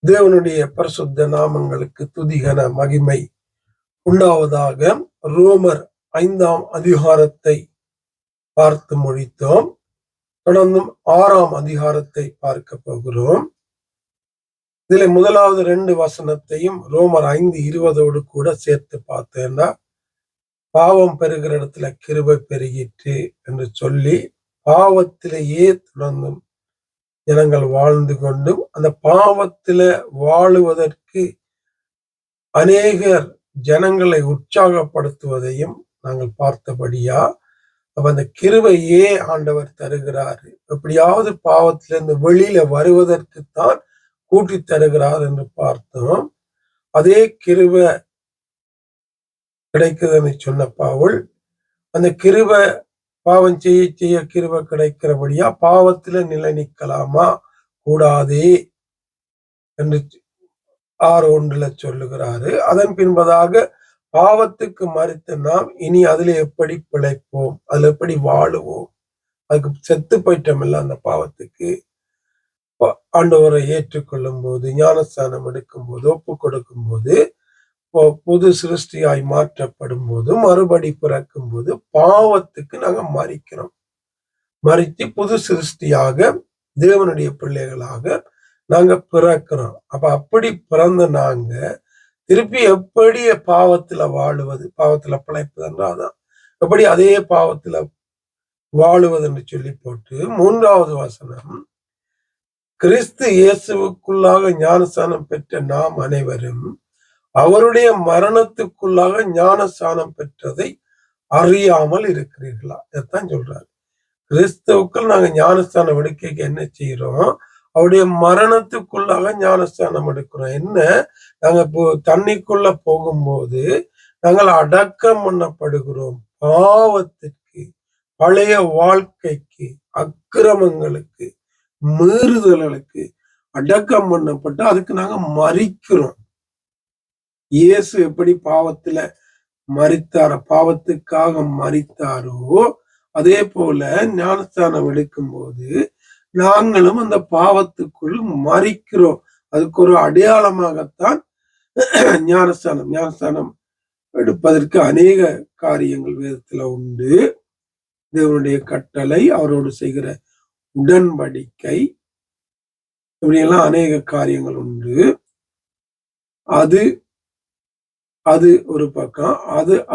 தேவனுடைய பரிசுத்த நாமங்களுக்கு துதிகன மகிமை உண்டாவதாக. ரோமர் 5ஆம் அதிகாரத்தை பார்த்து முடித்தோம். தொடர்ந்தும் 6ஆம் அதிகாரத்தை பார்க்க போகிறோம். இதுல முதலாவது 2 வசனத்தையும் ரோமர் 5:20 கூட சேர்த்து பார்த்தேன்னா, பாவம் பெருகிற இடத்துல கிருபை பெருகிற்று என்று சொல்லி பாவத்திலேயே தொடர்ந்தும் ஜனங்கள் வாழ்ந்து கொண்டும் அந்த பாவத்தில வாழுவதற்கு அநேகர் ஜனங்களை உற்சாகப்படுத்துவதையும் நாங்கள் பார்த்தபடியா, அப்ப அந்த கிருபையே ஆண்டவர் தருகிறார். எப்படியாவது பாவத்திலிருந்து வெளியில வருவதற்குத்தான் கூட்டி தருகிறார் என்று பார்த்தோம். அதே கிருபை கிடைக்குதுன்னு சொன்ன பவுல், அந்த கிருபை பாவம் செய்ய செய்ய கிருபை கிடைக்கிறபடியா பாவத்தில நிலை நிற்கலாமா கூடாதே என்று 6:1 சொல்லுகிறாரு. அதன் பின்பதாக பாவத்துக்கு மறித்த நாம் இனி அதுல எப்படி பிழைப்போம், அதுல எப்படி வாழுவோம், அதுக்கு செத்து போயிட்டோம்ல அந்த பாவத்துக்கு. ஆண்டவரை ஏற்றுக்கொள்ளும் போது, ஞானஸ்தானம் எடுக்கும் போது, ஒப்பு கொடுக்கும் போது, புது சிருஷ்டியாய் மாற்றப்படும் போது, மறுபடி பிறக்கும் போது பாவத்துக்கு நாங்க மறிக்கிறோம். மறித்து புது சிருஷ்டியாக தேவனுடைய பிள்ளைகளாக நாங்க பிறக்கிறோம். அப்ப அப்படி பிறந்த நாங்க திருப்பி எப்படி பாவத்துல வாழுவது, பாவத்துல பிழைப்பது என்றாதான் எப்படி அதே பாவத்துல வாழுவது என்று சொல்லி போட்டு 3வது வசனம், கிறிஸ்து இயேசுவுக்குள்ளாக ஞானஸ்தானம் பெற்ற நாம் அனைவரும் அவருடைய மரணத்துக்குள்ளாக ஞானஸ்தானம் பெற்றதை அறியாமல் இருக்கிறீர்களா? இதைத்தான் சொல்றாரு. கிறிஸ்துவுக்குள் நாங்க ஞானஸ்தானம் எடுக்க என்ன செய்யறோம்? அவருடைய மரணத்துக்குள்ளாக ஞானஸ்தானம் எடுக்கிறோம். என்ன, நாங்க இப்போ தண்ணிக்குள்ள போகும்போது நாங்கள் அடக்கம் பண்ணப்படுகிறோம். பாவத்துக்கு, பழைய வாழ்க்கைக்கு, அக்கிரமங்களுக்கு, மீறுதல்களுக்கு அடக்கம் பண்ணப்பட்டு அதுக்கு நாங்க மறிக்கிறோம். இயேசு எப்படி பாவத்துல மரித்தாரோ, பாவத்துக்காக மரித்தாரோ, அதே போல ஞானஸ்தானம் எடுக்கும் போது நாங்களும் அந்த பாவத்துக்குள் மறிக்கிறோம். அதுக்கு ஒரு அடையாளமாகத்தான் ஞானஸ்தானம் எடுப்பதற்கு அநேக காரியங்கள் வேதத்துல உண்டு. தேவனுடைய கட்டளை, அவரோடு செய்கிற உடன்படிக்கை, இப்படியெல்லாம் அநேக காரியங்கள் உண்டு. அது ஒரு பக்கம்.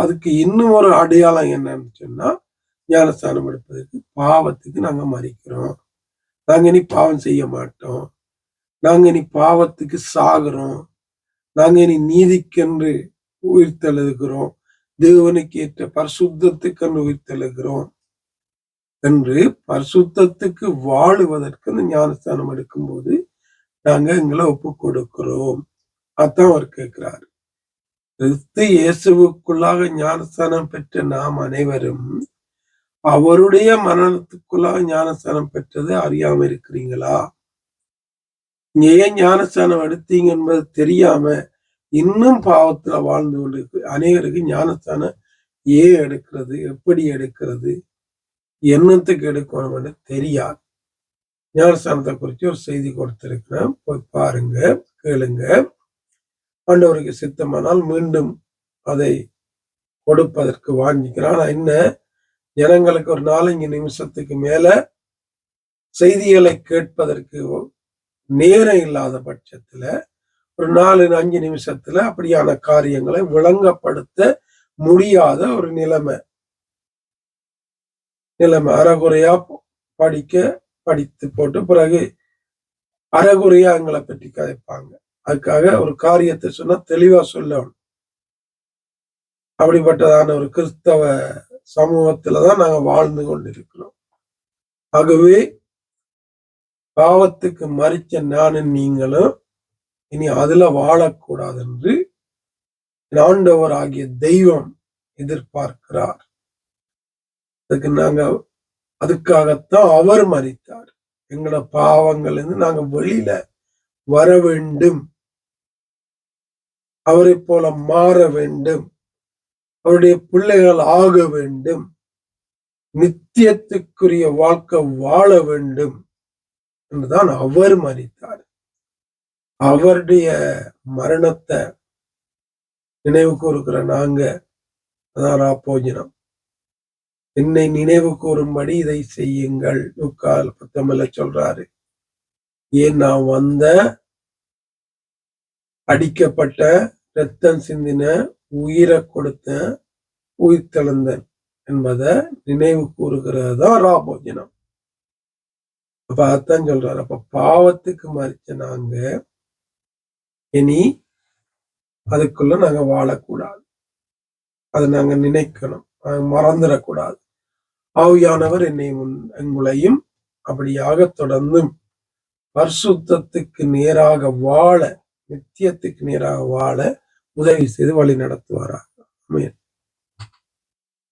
அதுக்கு இன்னும் ஒரு அடையாளம் என்னன்னு சொன்னா, ஞானஸ்தானம் எடுப்பதற்கு பாவத்துக்கு நாங்க மறிக்கிறோம். நாங்க இனி பாவம் செய்ய மாட்டோம். நாங்க இனி பாவத்துக்கு சாகுறோம். நாங்க இனி நீதிக்கென்று உயிர்த்தெழுகிறோம். தேவனுக்கு ஏற்ற பரிசுத்தத்துக்கென்று உயிர்த்தெழுகிறோம் என்று பரிசுத்தத்துக்கு வாழுவதற்கு அந்த ஞானஸ்தானம் எடுக்கும்போது நாங்க எங்களை ஒப்பு கொடுக்கிறோம். அதான் அவர் கேட்கிறாரு. கிறிஸ்து இயேசுவுக்குள்ளாக ஞானஸ்தானம் பெற்ற நாம் அனைவரும் அவருடைய மரணத்துக்குள்ளாக ஞானஸ்தானம் பெற்றது அறியாம இருக்கிறீங்களா? ஏன் ஞானஸ்தானம் எடுத்தீங்க என்பது தெரியாம இன்னும் பாவத்துல வாழ்ந்து கொண்டு அநேகருக்கு ஞானஸ்தானம் ஏன் எடுக்கிறது, எப்படி எடுக்கிறது, என்னத்துக்கு எடுக்கணும்னு தெரியாது. ஞானஸ்தானத்தை குறித்து ஒரு செய்தி கொடுத்திருக்கிறேன், போய் பாருங்க, கேளுங்க. ஆண்டவருக்கு சித்தமானால் மீண்டும் அதை கொடுப்பதற்கு வாங்கிக்கிறான். என்ன, ஜனங்களுக்கு ஒரு 4-5 நிமிஷத்துக்கு மேல செய்திகளை கேட்பதற்கு நேரம் இல்லாத பட்சத்துல ஒரு 4-5 நிமிஷத்துல அப்படியான காரியங்களை விளங்கப்படுத்த முடியாத ஒரு நிலைமை அறகுறையா படித்து போட்டு பிறகு அறகுறையா எங்களை பற்றி கதைப்பாங்க. அதுக்காக ஒரு காரியத்தை சொன்னா தெளிவா சொல்லணும். அப்படிப்பட்டதான ஒரு கிறிஸ்தவ சமூகத்துலதான் நாங்க வாழ்ந்து கொண்டிருக்கிறோம். ஆகவே பாவத்துக்கு மறிச்ச நானும் நீங்களும் இனி அதுல வாழக்கூடாது என்று ஆண்டவர் ஆகிய தெய்வம் எதிர்பார்க்கிறார். அதுக்காகத்தான் அவர் மரித்தார். எங்களோட பாவங்கள் இருந்து நாங்க வெளியில வர வேண்டும், அவரை போல மாற வேண்டும், அவருடைய பிள்ளைகள் ஆக வேண்டும், நித்தியத்துக்குரிய வாழ்க்கை வாழ வேண்டும் என்றுதான் அவர் மரித்தார். அவருடைய மரணத்தை நினைவு கூறுகிற நாங்க, அதான் ராப்போஜனம். என்னை நினைவு கூறும்படி இதை செய்யுங்கள். லூக்கா 19 சொல்றாரு. ஏன் நான் வந்த, அடிக்கப்பட்ட, ரத்தம் சிந்தின, உயிரை கொடுத்த, உயிர் தெழுந்தன் என்பதை நினைவு கூறுகிறது தான் ராபோஜனம். அப்ப அதான் சொல்றாரு. அப்ப பாவத்துக்கு மறிச்ச நாங்க இனி அதுக்குள்ள நாங்க வாழக்கூடாது. அதை நாங்க நினைக்கணும், மறந்துடக்கூடாது. ஆவியானவர் உங்களையும் அப்படியாக தொடர்ந்தும் பரிசுத்தத்துக்கு நேராக வாழ, நித்தியத்துக்கு நேராக வாழ உதவி செய்து வழி நடத்துவாராக. ஆமென்.